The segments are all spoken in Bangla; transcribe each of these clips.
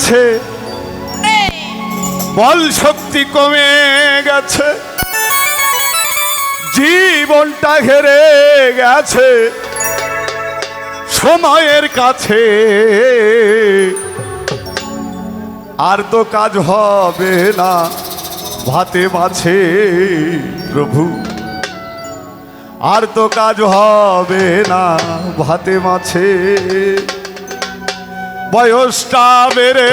গেছে, বল শক্তি কমে গেছে, জীবনটা হেরে গেছে সময়ের কাছে। আর তো কাজ হবে না ভাতে মাছে প্রভু, আর তো কাজ হবে না ভাতে মাছে। বয়সটা বেড়ে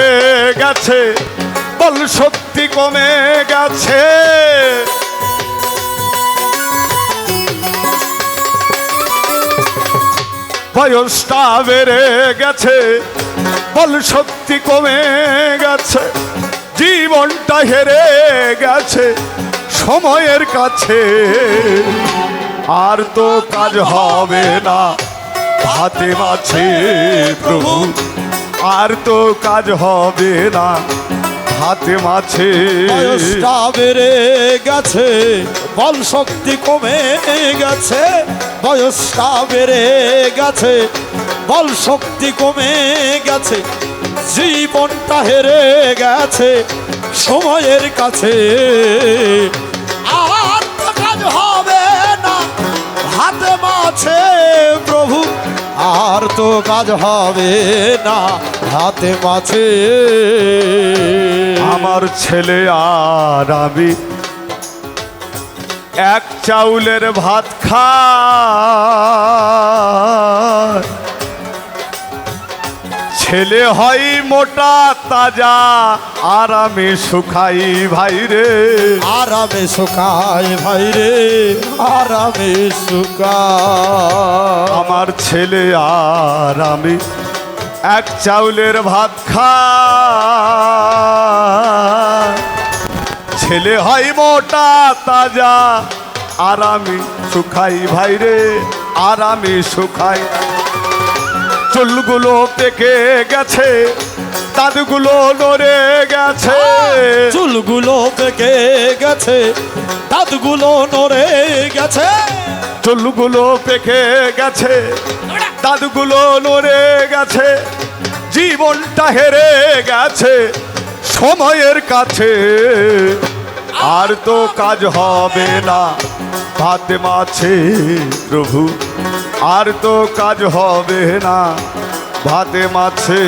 গেছে, বল শক্তি কমে গেছে, বয়সটা বেড়ে গেছে, বল শক্তি কমে গেছে, জীবনটা হেরে গেছে সময়ের কাছে। আর তো কাজ হবে না ভাতে মাছে প্রভু, আর তো কাজ হবে না ভাতে মাছে। বয়সটা বেড়ে গেছে, বল শক্তি কমে গেছে, বয়সটা বেড়ে গেছে, বল শক্তি কমে গেছে, জীবনটা হেরে গেছে সময়ের কাছে। আর তো কাজ হবে না হাতে মাছে প্রভু, আর তো কাজ হবে না হাতে মাছে। আমার ছেলে আর আমি এক চাউলের ভাত খাই, ছেলে হয় মোটা তাজা আর আমি শুকাই ভাই রে, আরামে শুকাই ভাই রে, আরামে শুকাই। আমার ছেলে আর আমি এক চাউলের ভাত খাই, ছেলে হয় মোটা তাজা আর আমি শুকাই ভাই রে, আর আমি শুকাই। চুলগুলো পেকে গেছে, দাঁতগুলো নড়ে গেছে, চুলগুলো পেকে গেছে, দাঁতগুলো নড়ে গেছে, চুলগুলো পেকে গেছে, দাঁতগুলো নড়ে গেছে, জীবনটা হেরে গেছে সময়ের কাছে। আর তো কাজ হবে না ভাতে মাছে প্রভু, আর তো কাজ হবে না ভাতে মাছে।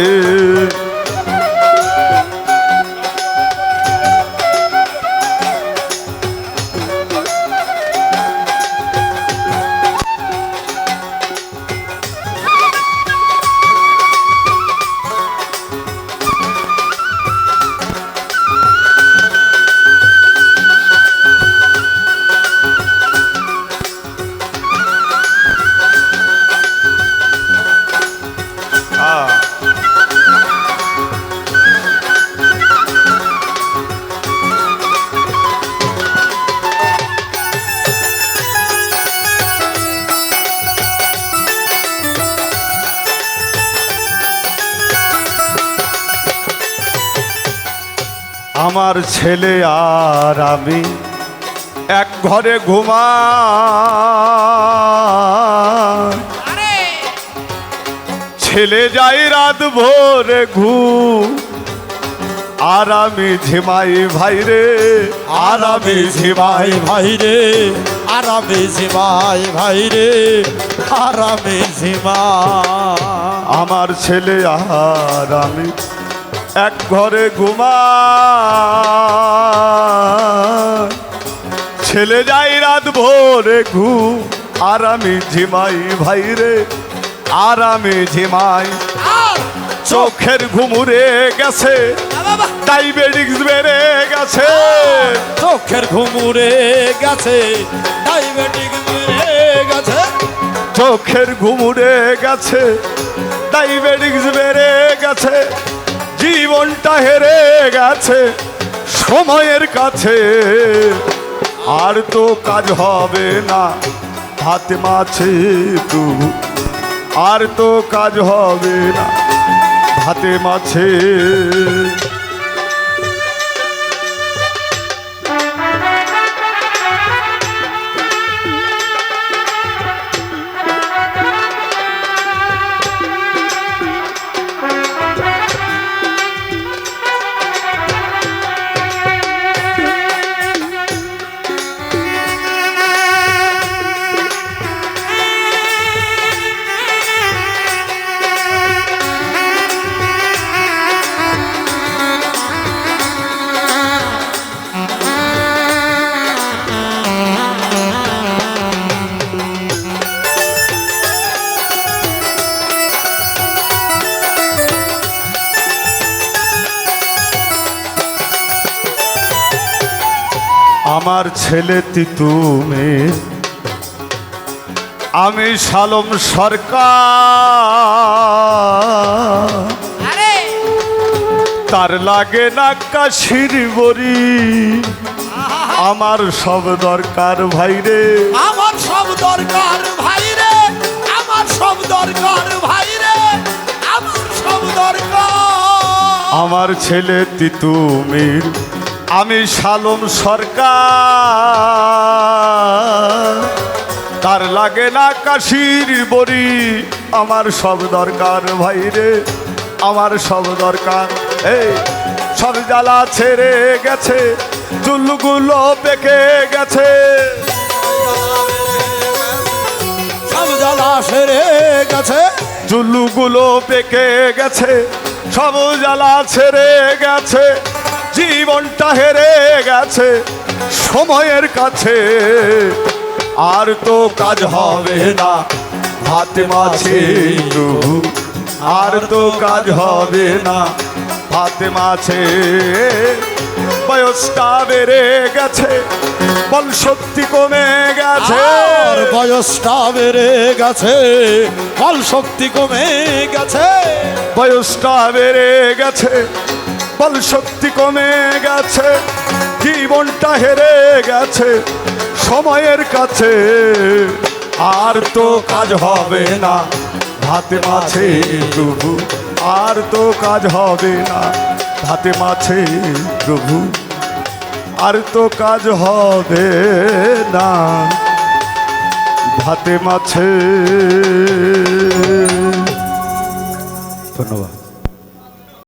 আমার ছেলে আর আমি এক ঘরে ঘুমাই, ছেলে যাই রাত ভোরে ঘুম আর আমি ঝিমাই ভাই রে, আর আমি ঝিমাই ভাই রে, আরামে ঝিমাই ভাই রে, আরামে ঝিমাই। আমার ছেলে আর আমি এক ঘরে ঘুমাই, ছেলে যাই রাত ভোরে ঘুম আর আমি ঝিমাই ভাই রে, আর আমি ঝিমাই। চোখের ঘুমুরে গেছে, ডায়াবেটিক্স বেড়ে গেছে, চোখের ঘুমুরে গেছে, ডায়াবেটিক্স বেড়ে গেছে, চোখের ঘুমুরে গেছে, ডায়াবেটিক্স বেড়ে গেছে, জীবনটা হেরে গেছে সময়ের কাছে। আর তো কাজ হবে না ভাতে মাছে প্রভু, আর তো কাজ হবে না ভাতে মাছে। আমার ছেলে তিতুমে আমি শালম সরকার আরে তার লাগে না কাশির বড়ি আমার সব দরকার ভাইরে আমার সব দরকার ভাই রে, আমার সব দরকার ভাই রে, আমার সব দরকার। আমার ছেলে তিতুমির আমি শালম সরকার তার লাগে না কাশির বড়ি আমার সব দরকার ভাইরে আমার সব দরকার। এই সব জ্বালা ছেড়ে গেছে চুলগুলো পেকে গেছে সব জ্বালা সেরে গেছে, চুলগুলো পেকে গেছে সব জ্বালা ছেড়ে গেছে জীবনটা হেরে গেছে সময়ের কাছে আর তো কাজ হবে না হাতে মাছে প্রভু আর তো কাজ হবে না হাতে মাছে বয়সটা বেড়ে গেছে বল শক্তি কমে গেছে আর বয়সটা বেড়ে গেছে, বল শক্তি কমে গেছে। বয়সটা বেড়ে গেছে বল শক্তি কমে গেছে জীবনটা হেরে গেছে সময়ের কাছে আর তো কাজ হবে না হাতে মাছে প্রভু আর তো কাজ হবে না হাতে মাছে প্রভু আর তো কাজ হবে না হাতে মাছে। ধন্যবাদ।